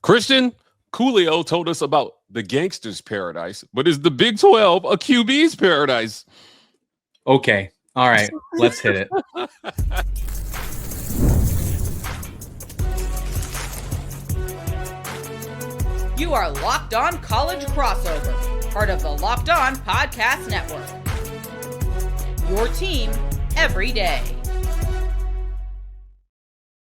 Christian, Coolio told us about the gangster's paradise, but is the Big 12 a QB's paradise? Okay. All right. Let's hit it. You are Locked On College Crossover, part of the Locked On Podcast Network. Your team every day.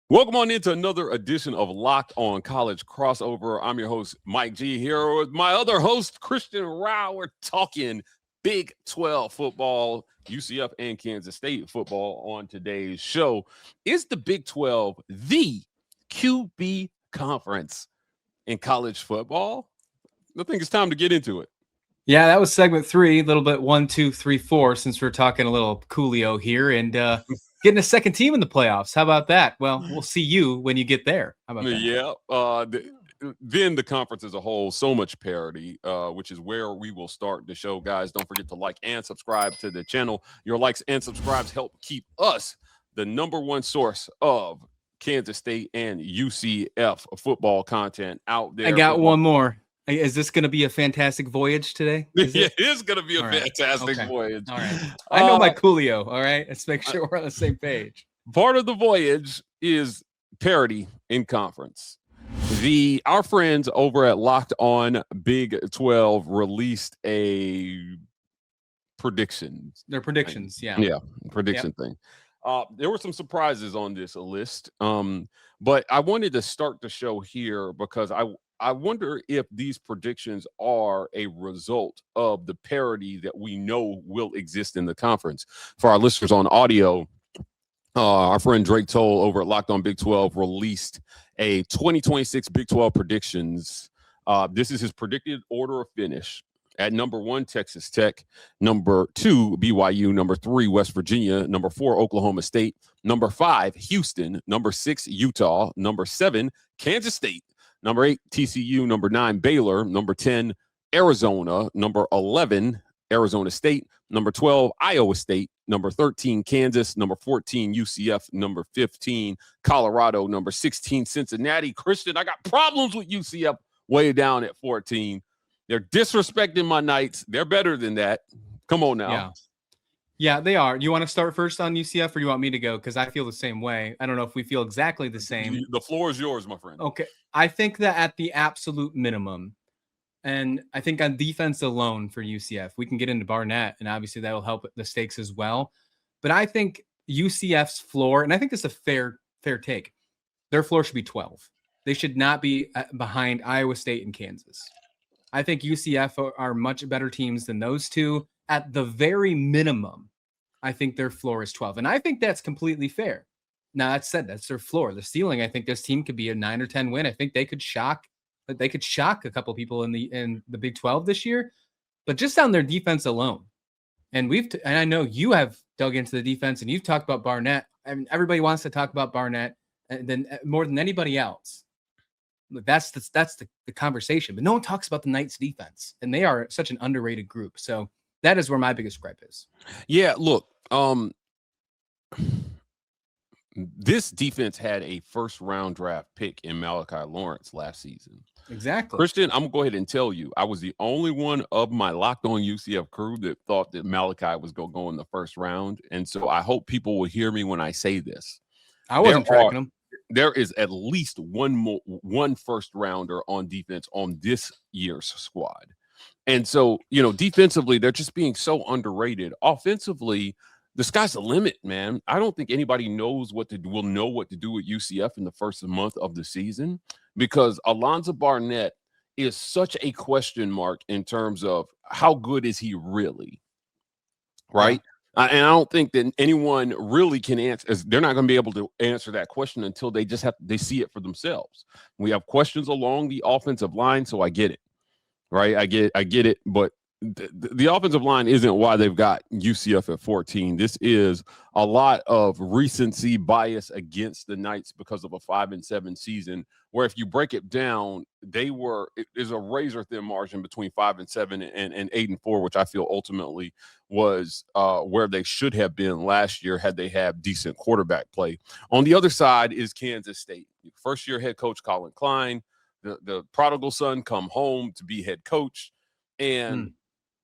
Welcome on into another edition of Locked On College Crossover. I'm your host, Mike G, here with my other host, Christian Rauh. We're talking Big 12 football, UCF and Kansas State football on today's show. Is the Big 12 the QB conference in college football? I think it's time to get into it. Yeah, that was segment 3, a little bit 1, 2, 3, 4, since we're talking a little Coolio here and getting a second team in the playoffs. How about that? Well, we'll see you when you get there. How about that? Yeah. Then the conference as a whole, so much parity, which is where we will start the show. Guys, don't forget to like and subscribe to the channel. Your likes and subscribes help keep us the #1 source of Kansas State and UCF football content out there. I got one more. Is this going to be a fantastic voyage today? It is going to be a fantastic voyage. All right. I know my Coolio. All right. Let's make sure we're on the same page. Part of the voyage is parity in conference. Our friends over at Locked On Big 12 released a predictions. Their predictions, thing. Yeah, prediction thing. There were some surprises on this list, but I wanted to start the show here because I wonder if these predictions are a result of the parity that we know will exist in the conference. For our listeners on audio, our friend Drake Toll over at Locked On Big 12 released a 2026 Big 12 predictions. This is his predicted order of finish. At #1, Texas Tech. #2, BYU. #3, West Virginia. #4, Oklahoma State. #5, Houston. #6, Utah. #7, Kansas State. #8, TCU. #9, Baylor. #10, Arizona. #11, Arizona State. #12, Iowa State. #13, Kansas. #14, UCF. #15, Colorado. #16, Cincinnati. Christian, I got problems with UCF way down at 14. They're disrespecting my Knights. They're better than that. Come on now. Yeah, they are. You want to start first on UCF or you want me to go? Because I feel the same way. I don't know if we feel exactly the same. The floor is yours, my friend. Okay. I think that at the absolute minimum, and I think on defense alone for UCF, we can get into Barnett, and obviously that will help the stakes as well. But I think UCF's floor, and I think this is a fair take, their floor should be 12. They should not be behind Iowa State and Kansas. I think UCF are much better teams than those two. At the very minimum, I think their floor is 12. And I think that's completely fair. Now, that said, that's their floor. The ceiling, I think this team could be a 9 or 10 win. I think they could shock a couple people in the Big 12 this year. But just on their defense alone. And I know you have dug into the defense and you've talked about Barnett. I mean, everybody wants to talk about Barnett and then more than anybody else. That's the conversation, but no one talks about the Knights defense, and they are such an underrated group. So that is where my biggest gripe is. Yeah, look, this defense had a first-round draft pick in Malachi Lawrence last season. Exactly. Christian, I'm going to go ahead and tell you, I was the only one of my Locked On UCF crew that thought that Malachi was going to go in the first round, and so I hope people will hear me when I say this. I wasn't tracking them. There is at least one first rounder on defense on this year's squad. And so, defensively, they're just being so underrated. Offensively, the sky's the limit, man. I don't think anybody will know what to do with UCF in the first month of the season because Alonzo Barnett is such a question mark in terms of how good is he really, right? And I don't think that anyone really can answer. They're not going to be able to answer that question until they see it for themselves. We have questions along the offensive line, so I get it, right? I get it, but the offensive line isn't why they've got UCF at 14. This is a lot of recency bias against the Knights because of a 5-7 season, where if you break it down, there's a razor thin margin between 5-7 and 8-4, which I feel ultimately was where they should have been last year had they had decent quarterback play. On the other side is Kansas State. First year head coach Colin Klein. the prodigal son come home to be head coach, and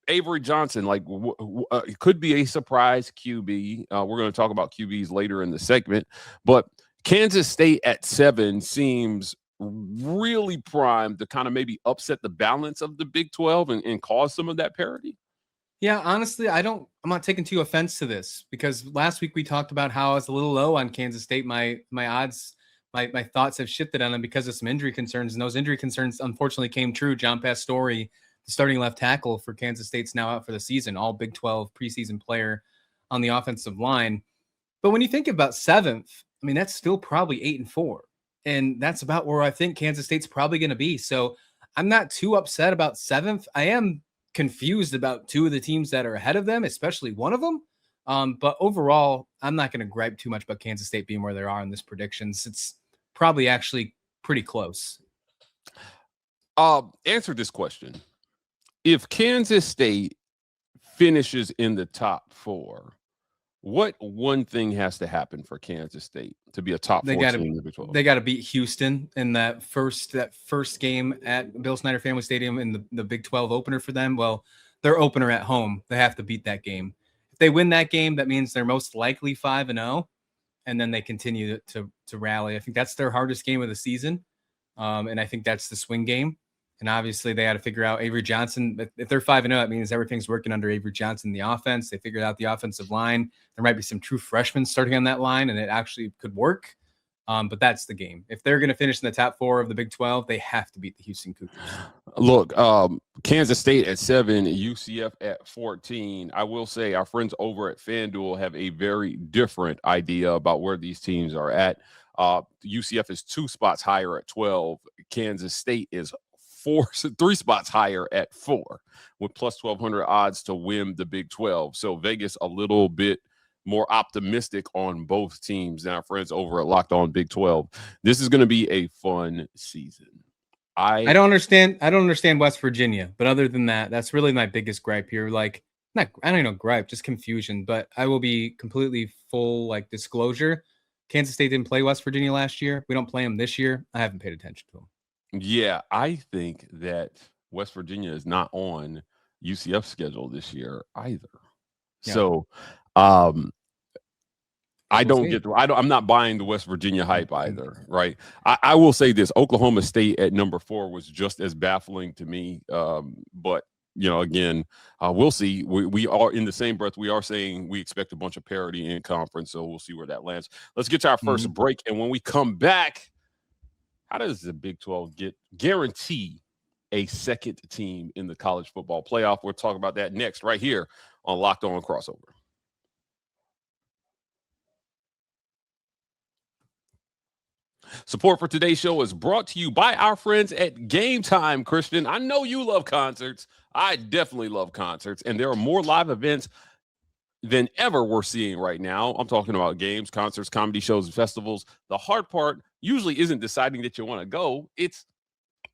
Avery Johnson, like, it could be a surprise QB. We're going to talk about QBs later in the segment, but Kansas State at 7 seems really primed to kind of maybe upset the balance of the Big 12 and cause some of that parity. Yeah, honestly, I'm not taking too offense to this, because last week we talked about how I was a little low on Kansas State. My odds, my thoughts have shifted on them because of some injury concerns, and those injury concerns unfortunately came true. John Pastore, the starting left tackle for Kansas State's now out for the season, all Big 12 preseason player on the offensive line. But when you think about 7th, I mean, that's still probably 8-4. And that's about where I think Kansas State's probably going to be. So I'm not too upset about 7th. I am confused about 2 of the teams that are ahead of them, especially one of them. But overall, I'm not going to gripe too much about Kansas State being where they are in this predictions. It's probably actually pretty close. Answer this question. If Kansas State finishes in the top 4, what one thing has to happen for Kansas State to be a top 4 team in the Big 12? They got to beat Houston in that first game at Bill Snyder Family Stadium in the Big 12 opener for them. Well, their opener at home, they have to beat that game. If they win that game, that means they're most likely 5-0, and then they continue to rally. I think that's their hardest game of the season, and I think that's the swing game. And obviously, they had to figure out Avery Johnson. If they're 5-0, it means everything's working under Avery Johnson in the offense. They figured out the offensive line. There might be some true freshmen starting on that line, and it actually could work. But that's the game. If they're going to finish in the top 4 of the Big 12, they have to beat the Houston Cougars. Look, Kansas State at 7, UCF at 14. I will say our friends over at FanDuel have a very different idea about where these teams are at. UCF is 2 spots higher at 12. Kansas State is 3 spots higher at 4, with plus 1,200 odds to win the Big 12. So Vegas a little bit more optimistic on both teams than our friends over at Locked On Big 12. This is going to be a fun season. I don't understand West Virginia, but other than that, that's really my biggest gripe here. Like, I don't even know gripe, just confusion. But I will be completely full disclosure. Kansas State didn't play West Virginia last year. We don't play them this year. I haven't paid attention to them. Yeah, I think that West Virginia is not on UCF's schedule this year either. Yeah. So I'm not buying the West Virginia hype either, right? I will say this: Oklahoma State at number 4 was just as baffling to me. But again, we'll see. We are in the same breath. We are saying we expect a bunch of parity in conference, so we'll see where that lands. Let's get to our first break, and when we come back, how does the Big 12 guarantee a second team in the college football playoff? We'll talk about that next, right here on Locked On Crossover. Support for today's show is brought to you by our friends at Game Time, Christian. I know you love concerts. I definitely love concerts, and there are more live events than ever we're seeing right now. I'm talking about games, concerts, comedy shows, and festivals. The hard part usually isn't deciding that you want to go. It's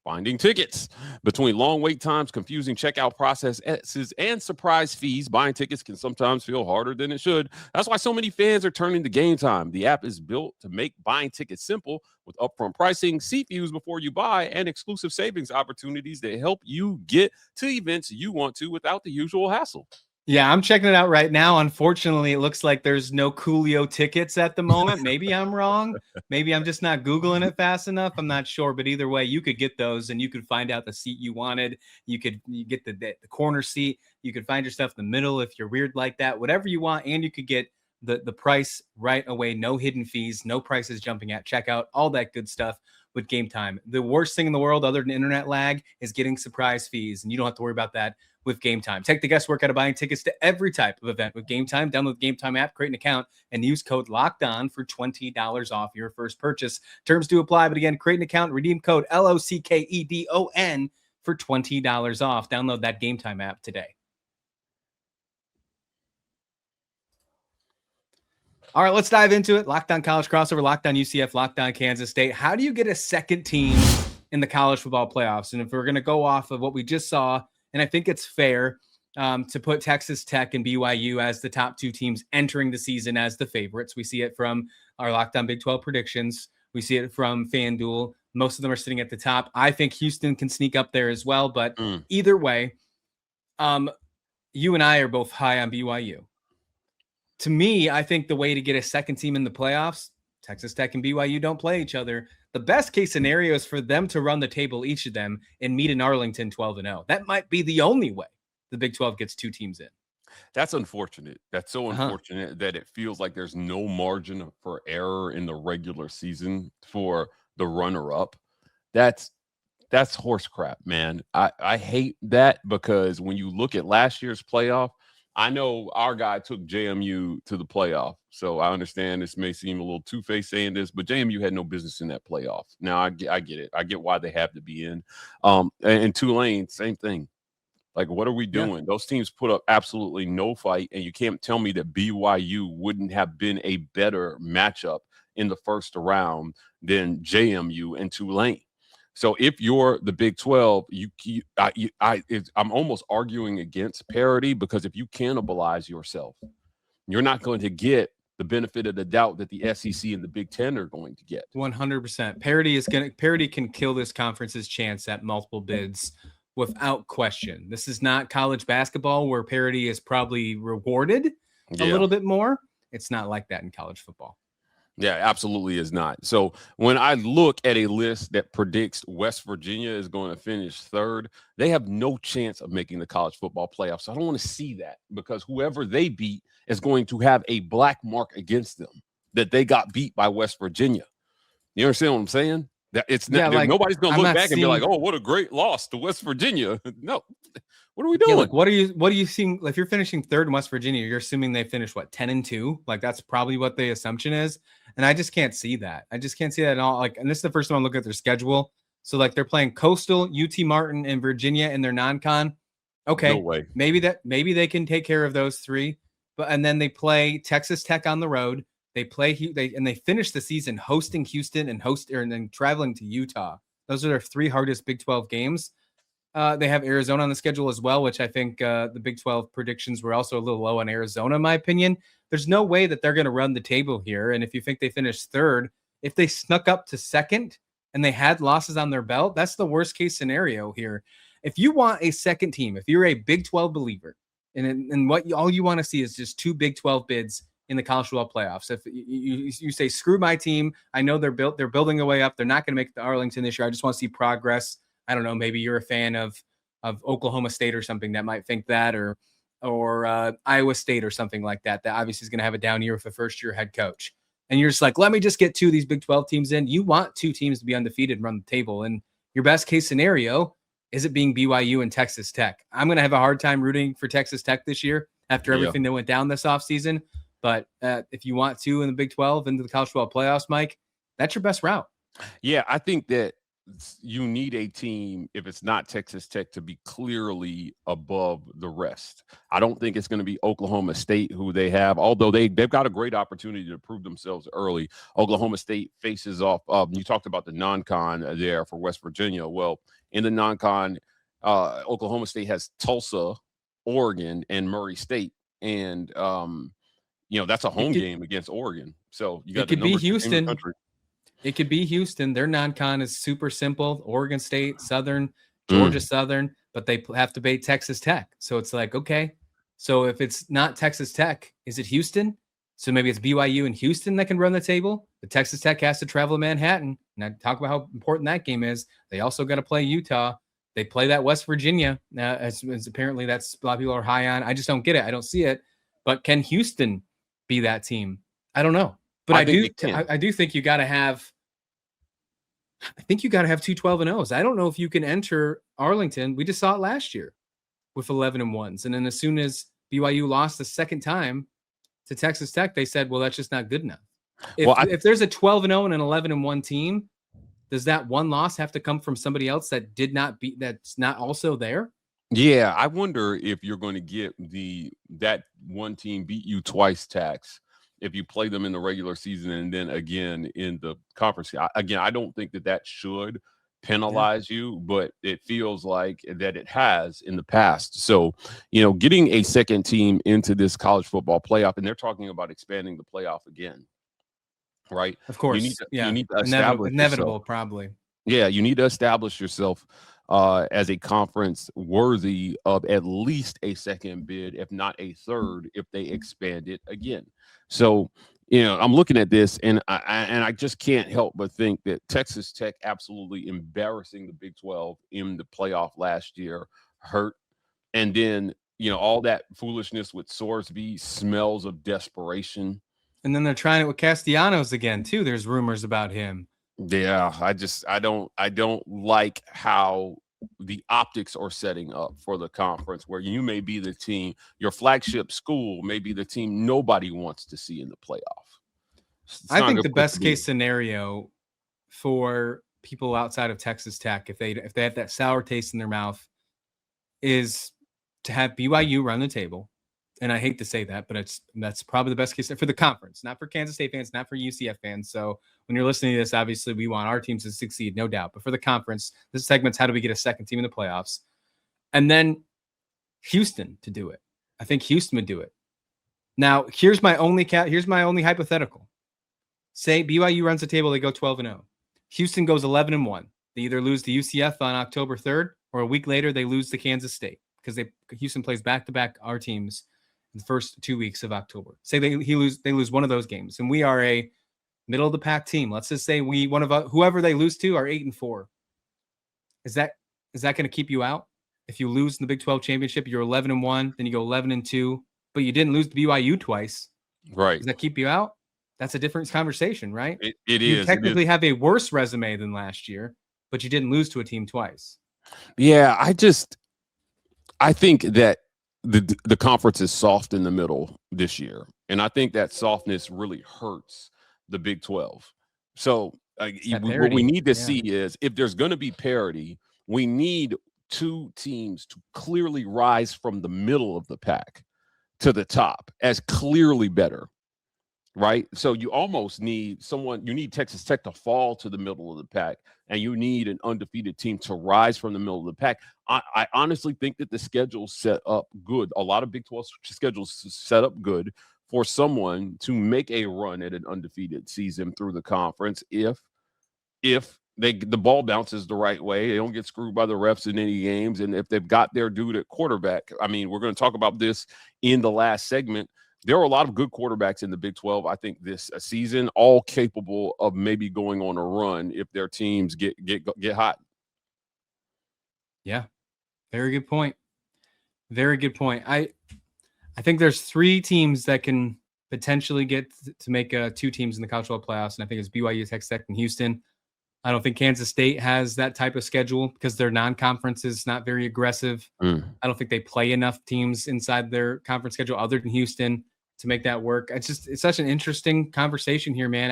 finding tickets. Between long wait times, confusing checkout processes, and surprise fees, buying tickets can sometimes feel harder than it should. That's why so many fans are turning to Game Time. The app is built to make buying tickets simple with upfront pricing, seat views before you buy, and exclusive savings opportunities that help you get to events you want to without the usual hassle. Yeah, I'm checking it out right now. Unfortunately, it looks like there's no Coolio tickets at the moment. Maybe I'm wrong. Maybe I'm just not Googling it fast enough. I'm not sure. But either way, you could get those and you could find out the seat you wanted. You get the corner seat. You could find yourself in the middle if you're weird like that. Whatever you want. And you could get the price right away. No hidden fees. No prices jumping at checkout. All that good stuff with Game Time. The worst thing in the world other than internet lag is getting surprise fees. And you don't have to worry about that with Game Time. Take the guesswork out of buying tickets to every type of event with Game Time. Download the Game Time app, create an account, and use code LOCKEDON for $20 off your first purchase. Terms do apply, but again, create an account, redeem code LOCKEDON for $20 off. Download that Game Time app today. All right, let's dive into it. Locked On College Crossover, Locked On UCF, Locked On Kansas State. How do you get a second team in the college football playoffs? And if we're going to go off of what we just saw, and I think it's fair to put Texas Tech and BYU as the top 2 teams entering the season as the favorites. We see it from our Locked On Big 12 predictions. We see it from FanDuel. Most of them are sitting at the top. I think Houston can sneak up there as well. But either way, you and I are both high on BYU. To me, I think the way to get a second team in the playoffs, Texas Tech and BYU don't play each other. The best case scenario is for them to run the table, each of them, and meet in Arlington 12-0. That might be the only way the Big 12 gets 2 teams in. That's unfortunate. That's so unfortunate that it feels like there's no margin for error in the regular season for the runner-up. That's horse crap, man. I hate that, because when you look at last year's playoff, I know our guy took JMU to the playoff, so I understand this may seem a little two-faced saying this, but JMU had no business in that playoff. Now, I get it. I get why they have to be in. And Tulane, same thing. Like, what are we doing? Yeah. Those teams put up absolutely no fight, and you can't tell me that BYU wouldn't have been a better matchup in the first round than JMU and Tulane. So if you're the Big 12, I'm almost arguing against parity, because if you cannibalize yourself, you're not going to get the benefit of the doubt that the SEC and the Big 10 are going to get. 100%. Parity can kill this conference's chance at multiple bids without question. This is not college basketball where parity is probably rewarded a little bit more. It's not like that in college football. Yeah, absolutely is not. So when I look at a list that predicts West Virginia is going to finish third, they have no chance of making the college football playoffs. So I don't want to see that, because whoever they beat is going to have a black mark against them that they got beat by West Virginia. You understand what I'm saying? That it's not, like, nobody's going to look back and be like, "Oh, what a great loss to West Virginia." No, what are we doing? Yeah, look, what are you seeing? If you're finishing third in West Virginia, you're assuming they finish 10-2. Like, that's probably what the assumption is, and I just can't see that. I just can't see that at all. Like, and this is the first time I'm looking at their schedule. So, like, they're playing Coastal, UT Martin, and Virginia in their non-con. Okay, no way. Maybe they can take care of those 3, and then they play Texas Tech on the road. They finish the season hosting Houston and then traveling to Utah. Those are their 3 hardest Big 12 games. They have Arizona on the schedule as well, which I think the Big 12 predictions were also a little low on Arizona, in my opinion. There's no way that they're going to run the table here. And if you think they finish third, if they snuck up to second and they had losses on their belt, that's the worst case scenario here. If you want a second team, if you're a Big 12 believer, and all you want to see is just 2 Big 12 bids in the college football playoffs. If you say, screw my team, I know they're building their way up. They're not going to make it to Arlington this year. I just want to see progress. I don't know. Maybe you're a fan of Oklahoma State or something that might think that, or Iowa State or something like that. That obviously is going to have a down year with a first-year head coach. And you're just like, let me just get 2 of these Big 12 teams in. You want 2 teams to be undefeated and run the table. And your best case scenario is it being BYU and Texas Tech. I'm going to have a hard time rooting for Texas Tech this year after everything that went down this offseason. But if you want 2 in the Big 12 into the college football playoffs, Mike, that's your best route. Yeah, I think that you need a team, if it's not Texas Tech, to be clearly above the rest. I don't think it's going to be Oklahoma State, who they have, although they've got a great opportunity to prove themselves early. Oklahoma State faces off. You talked about the non-con there for West Virginia. Well, in the non-con, Oklahoma State has Tulsa, Oregon, and Murray State, and that's a home game against Oregon. So you got it could be Houston. It could be Houston. Their non-con is super simple. Oregon State, Southern, Georgia Southern, but they have to beat Texas Tech. So it's like, okay, so if it's not Texas Tech, is it Houston? So maybe it's BYU and Houston that can run the table. The Texas Tech has to travel to Manhattan. And I talk about how important that game is. They also got to play Utah. They play that West Virginia. As apparently that's a lot of people are high on. I just don't get it. I don't see it. But can Houston be that team? I don't know. But I do think you got to have. I think you got to have 2 12-0s. I don't know if you can enter Arlington. We just saw it last year with 11-1s, and then as soon as BYU lost the second time to Texas Tech, they said, "Well, that's just not good enough." If there's a 12-0 and an 11-1 team, does that one loss have to come from somebody else that's not also there? Yeah, I wonder if you're going to get that one team beat you twice tax if you play them in the regular season and then again in the conference. I don't think that should penalize you, but it feels like that it has in the past. So, getting a second team into this college football playoff, and they're talking about expanding the playoff again, right? Of course. You need to establish inevitable, yourself. probably. Yeah, you need to establish yourself as a conference worthy of at least a second bid, if not a third, if they expand it again. So, I'm looking at this, and I just can't help but think that Texas Tech absolutely embarrassing the Big 12 in the playoff last year hurt, and then all that foolishness with Sorsby smells of desperation. And then they're trying it with Castellanos again too. There's rumors about him. Yeah, I don't like how the optics are setting up for the conference, where you may be the team, your flagship school may be the team nobody wants to see in the playoff. I think the best case scenario for people outside of Texas Tech, if they have that sour taste in their mouth, is to have BYU run the table. And I hate to say that, but that's probably the best case for the conference, not for Kansas State fans, not for UCF fans. So when you're listening to this, obviously we want our teams to succeed, no doubt. But for the conference, this segment's how do we get a second team in the playoffs? And then Houston to do it. I think Houston would do it. Now, here's my only hypothetical. Say BYU runs the table, they go 12-0. Houston goes 11-1. They either lose to UCF on October 3rd, or a week later they lose to Kansas State, because Houston plays back-to-back our teams in the first 2 weeks of October. Say they lose one of those games, and we are a middle of the pack team. Let's just say whoever they lose to are 8-4. Is that going to keep you out? If you lose in the Big 12 championship, you're 11-1, then you go 11-2, but you didn't lose to BYU twice. Right? Does that keep you out? That's a different conversation, right? It you is. Technically have a worse resume than last year, but you didn't lose to a team twice. Yeah, I think that the conference is soft in the middle this year, and I think that softness really hurts the Big 12. So what we need to see is, if there's going to be parity, we need two teams to clearly rise from the middle of the pack to the top as clearly better. Right. So you almost need you need Texas Tech to fall to the middle of the pack, and you need an undefeated team to rise from the middle of the pack. I honestly think that the schedule's set up good. A lot of Big 12 schedules set up good for someone to make a run at an undefeated season through the conference if the ball bounces the right way, they don't get screwed by the refs in any games, and if they've got their dude at quarterback. I mean, we're going to talk about this in the last segment. There are a lot of good quarterbacks in the Big 12, I think, this season, all capable of maybe going on a run if their teams get hot. Yeah, very good point. Very good point. I think there's three teams that can potentially get to make two teams in the college football playoffs, and I think it's BYU, Texas Tech, and Houston. I don't think Kansas State has that type of schedule because their non-conference is not very aggressive. I don't think they play enough teams inside their conference schedule other than Houston to make that work. It's such an interesting conversation here, man.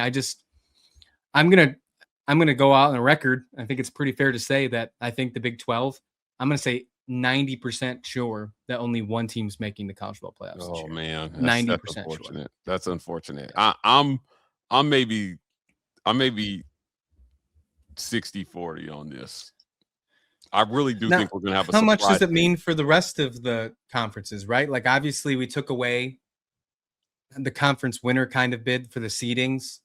I'm gonna go out on a record. I think it's pretty fair to say that I think the Big 12, I'm gonna say 90% sure that only one team's making the college football playoffs. Oh man, 90% unfortunate. sure. That's unfortunate. I'm maybe 60-40 on this. I really do think we're gonna have a how much does it mean for the rest of the conferences, right? Like, obviously we took away the conference winner kind of bid for the seedings.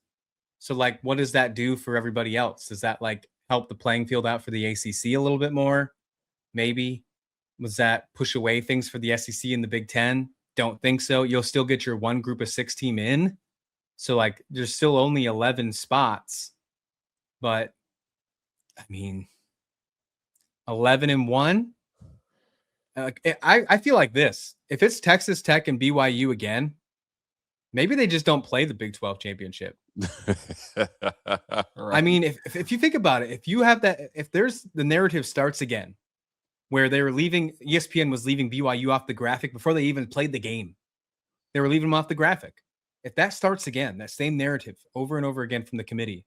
So like, what does that do for everybody else? Does that like help the playing field out for the ACC a little bit more? Maybe. Was that push away things for the SEC and the Big 10? Don't think so. You'll still get your one group of 6 team in. So like, there's still only 11 spots, but I mean, 11-1. I feel like this. If it's Texas Tech and BYU again, maybe they just don't play the Big 12 championship. Right. I mean, if you think about it, if you have that, if there's the narrative starts again, where they were leaving, ESPN was leaving BYU off the graphic before they even played the game. They were leaving them off the graphic. If that starts again, that same narrative over and over again from the committee,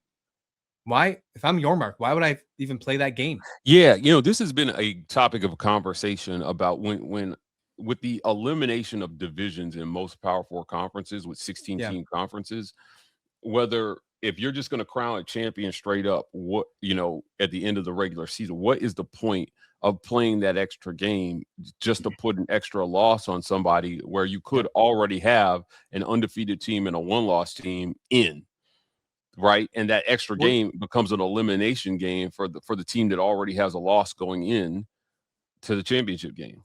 why, if I'm your Mark, why would I even play that game? Yeah, this has been a topic of conversation about when with the elimination of divisions in most Power 4 conferences with 16-team conferences, whether if you're just going to crown a champion straight up, what at the end of the regular season, what is the point of playing that extra game just to put an extra loss on somebody where you could already have an undefeated team and a one-loss team in? right? And that extra game becomes an elimination game for the team that already has a loss going in to the championship game.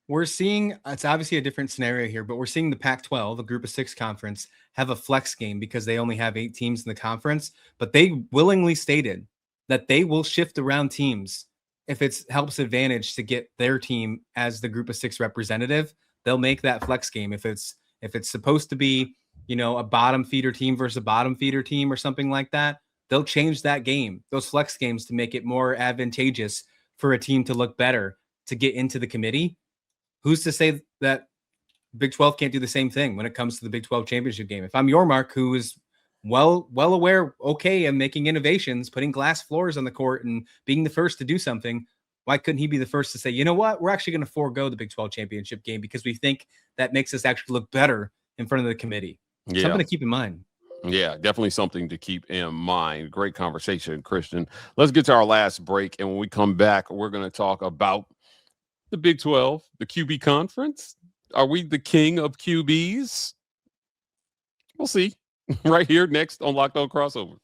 We're seeing, it's obviously a different scenario here, but we're seeing the Pac-12, a group of 6 conference, have a flex game because they only have 8 teams in the conference, but they willingly stated that they will shift around teams if it helps advantage to get their team as the group of 6 representative. They'll make that flex game. If it's supposed to be, a bottom feeder team versus a bottom feeder team or something like that, they'll change that game, those flex games, to make it more advantageous for a team to look better to get into the committee. Who's to say that Big 12 can't do the same thing when it comes to the Big 12 championship game? If I'm Yormark, who is well aware, and making innovations, putting glass floors on the court and being the first to do something, why couldn't he be the first to say, you know what, we're actually going to forego the Big 12 championship game because we think that makes us actually look better in front of the committee? Yeah. Something to keep in mind. Yeah, definitely something to keep in mind. Great conversation, Christian. Let's get to our last break. And when we come back, we're going to talk about the Big 12, the QB conference. Are we the king of QBs? We'll see. Right here next on Locked On Crossover.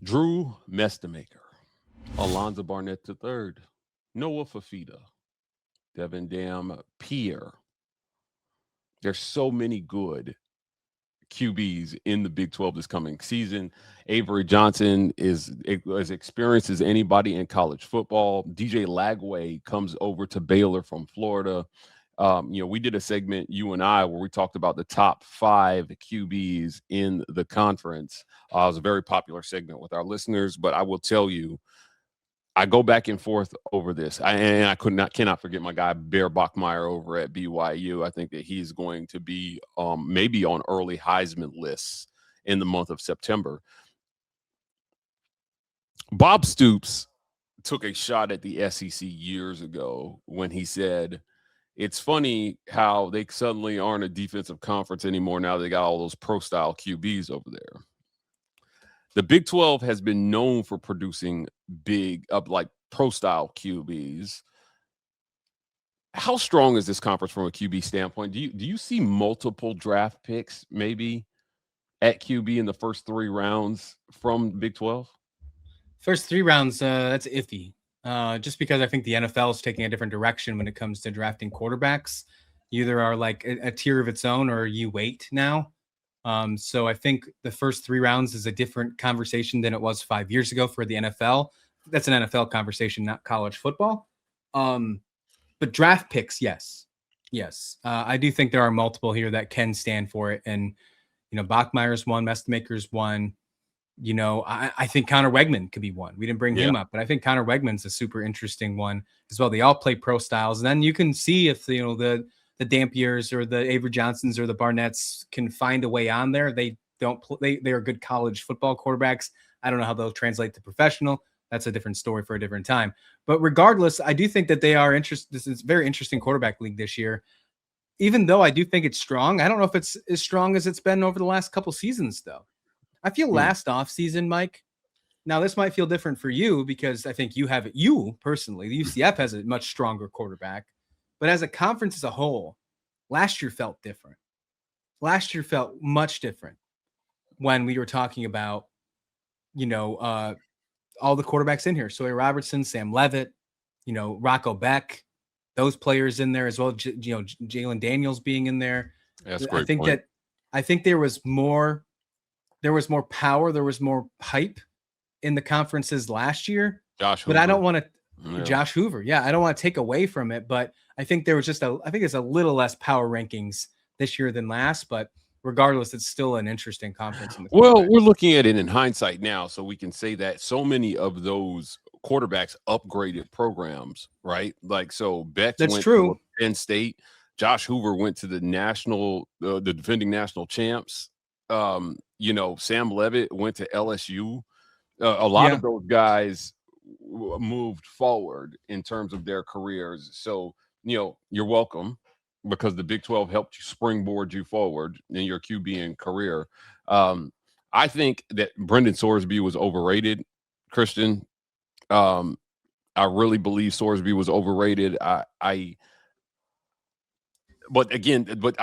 Drew Mestemaker, Alonzo Barnett III, Noah Fafita, Devin Dam Pierre. There's so many good QBs in the Big 12 this coming season. Avery Johnson is as experienced as anybody in college football. DJ Lagway comes over to Baylor from Florida. We did a segment, you and I, where we talked about the top 5 QBs in the conference. It was a very popular segment with our listeners, but I will tell you, I go back and forth over this. I cannot forget my guy, Bear Bachmeier over at BYU. I think that he's going to be maybe on early Heisman lists in the month of September. Bob Stoops took a shot at the SEC years ago when he said, it's funny how they suddenly aren't a defensive conference anymore. Now they got all those pro-style QBs over there. The Big 12 has been known for producing like pro-style QBs. How strong is this conference from a QB standpoint? Do you see multiple draft picks maybe at QB in the first 3 rounds from Big 12? First 3 rounds, that's iffy. Just because I think the NFL is taking a different direction when it comes to drafting quarterbacks. You either are like a tier of its own or you wait now. So I think the first 3 rounds is a different conversation than it was 5 years ago for the NFL. That's an NFL conversation, not college football. But draft picks, yes. I do think there are multiple here that can stand for it. And, Bachmeier's one, Mestemaker's one. I think Connor Wegman could be one. We didn't bring him up, but I think Connor Wegman's a super interesting one as well. They all play pro styles. And then you can see if, the Dampiers or the Avery Johnsons or the Barnetts can find a way on there. They don't play. They are good college football quarterbacks. I don't know how they'll translate to professional. That's a different story for a different time. But regardless, I do think that they are interested. This is a very interesting quarterback league this year. Even though I do think it's strong, I don't know if it's as strong as it's been over the last couple seasons, though. I feel last offseason, Mike. Now, this might feel different for you because I think you personally, the UCF has a much stronger quarterback. But as a conference as a whole, last year felt different. Last year felt much different when we were talking about, all the quarterbacks in here. Sawyer Robertson, Sam Leavitt, Rocco Beck, those players in there as well. Jalen Daniels being in there. That's a great point. I think there was more power. There was more hype in the conferences last year. Josh Hoover. But I don't want to. Yeah. Josh Hoover. Yeah, I don't want to take away from it, but I think there was I think it's a little less power rankings this year than last, but regardless, it's still an interesting conference. Well, we're looking at it in hindsight now, so we can say that so many of those quarterbacks upgraded programs, right? Like, so Beck went to Penn State, Josh Hoover went to the defending national champs. Sam Leavitt went to LSU. A lot of those guys moved forward in terms of their careers. So, you're welcome because the Big 12 helped you springboard you forward in your QB career. I think that Brendan Sorsby was overrated, Christian. really believe Sorsby was overrated. But I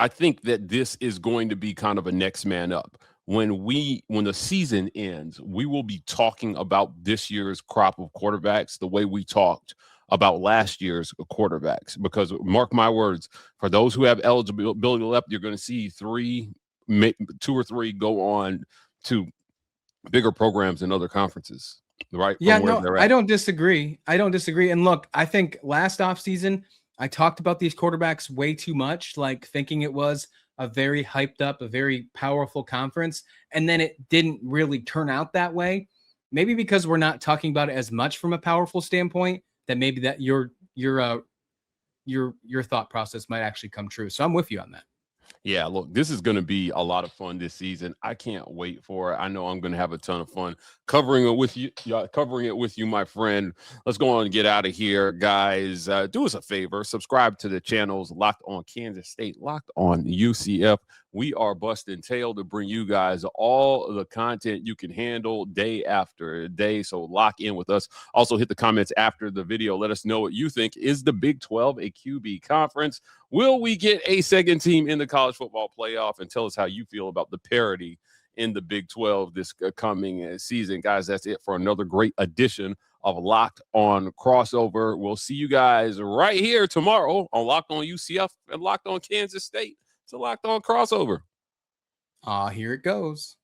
think that this is going to be kind of a next man up. When the season ends, we will be talking about this year's crop of quarterbacks the way we talked about last year's quarterbacks, because mark my words, for those who have eligibility left, you're going to see 2 or 3 go on to bigger programs in other conferences, right? Yeah, no, I don't disagree. And look, I think last offseason, I talked about these quarterbacks way too much, like thinking it was a very hyped up, a very powerful conference. And then it didn't really turn out that way. Maybe because we're not talking about it as much from a powerful standpoint, that maybe that your thought process might actually come true. So I'm with you on that. Yeah, look, this is going to be a lot of fun this season. I can't wait for it. I know I'm going to have a ton of fun covering it with you, my friend. Let's go on and get out of here, guys. Do us a favor. Subscribe to the channels Locked On Kansas State, Locked On UCF. We are busting tail to bring you guys all the content you can handle day after day. So lock in with us. Also hit the comments after the video. Let us know what you think. Is the Big 12 a QB conference? Will we get a second team in the college football playoff? And tell us how you feel about the parity in the Big 12 this coming season. Guys, that's it for another great edition of Locked On Crossover. We'll see you guys right here tomorrow on Locked On UCF and Locked On Kansas State. It's a Locked On Crossover. Here it goes.